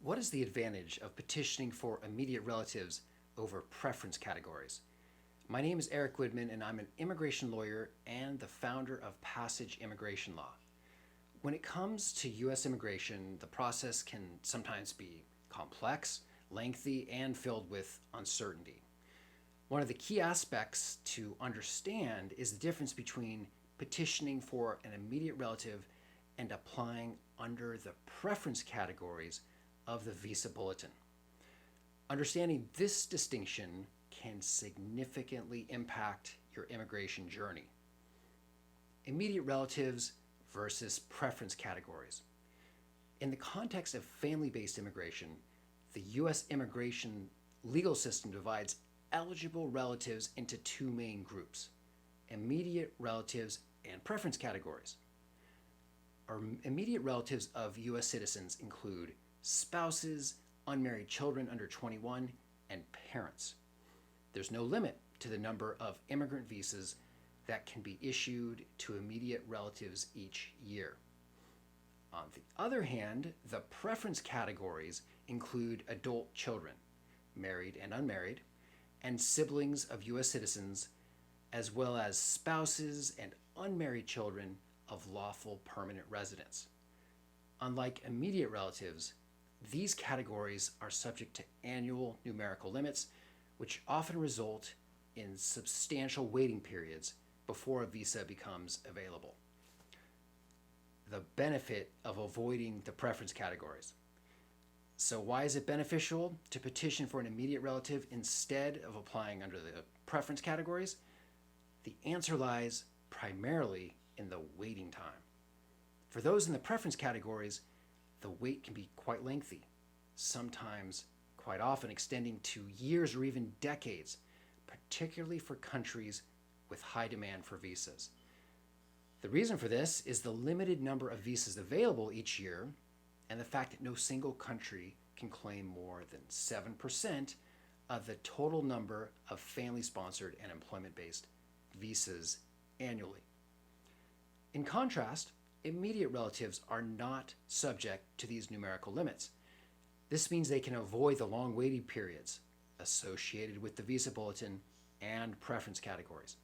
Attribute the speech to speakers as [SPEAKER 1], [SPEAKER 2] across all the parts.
[SPEAKER 1] What is the advantage of petitioning for immediate relatives over preference categories? My name is Erick Widman, and I'm an immigration lawyer and the founder of Passage Immigration Law. When it comes to U.S. immigration, the process can sometimes be complex, lengthy, and filled with uncertainty. One of the key aspects to understand is the difference between petitioning for an immediate relative and applying under the preference categories of the visa bulletin. Understanding this distinction can significantly impact your immigration journey. Immediate relatives versus preference categories. In the context of family-based immigration, the U.S. immigration legal system divides eligible relatives into two main groups: immediate relatives and preference categories. Our immediate relatives of U.S. citizens include spouses, unmarried children under 21, and parents. There's no limit to the number of immigrant visas that can be issued to immediate relatives each year. On the other hand, the preference categories include adult children, married and unmarried, and siblings of U.S. citizens, as well as spouses and unmarried children of lawful permanent residents. Unlike immediate relatives, these categories are subject to annual numerical limits, which often result in substantial waiting periods before a visa becomes available. The benefit of avoiding the preference categories. So why is it beneficial to petition for an immediate relative instead of applying under the preference categories? The answer lies primarily in the waiting time. For those in the preference categories, the wait can be quite lengthy, sometimes quite often extending to years or even decades, particularly for countries with high demand for visas. The reason for this is the limited number of visas available each year and the fact that no single country can claim more than 7% of the total number of family-sponsored and employment-based visas annually. In contrast, immediate relatives are not subject to these numerical limits. This means they can avoid the long waiting periods associated with the visa bulletin and preference categories.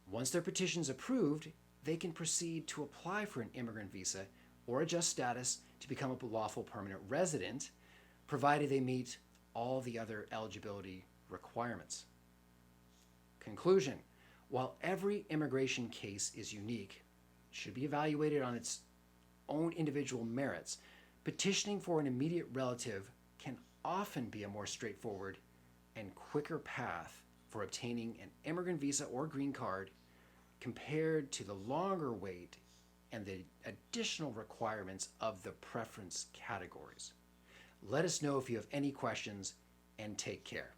[SPEAKER 1] Once their petition is approved, they can proceed to apply for an immigrant visa or adjust status to become a lawful permanent resident, provided they meet all the other eligibility requirements. Conclusion: while every immigration case is unique, should be evaluated on its own individual merits, petitioning for an immediate relative can often be a more straightforward and quicker path for obtaining an immigrant visa or green card compared to the longer wait and the additional requirements of the preference categories. Let us know if you have any questions, and take care.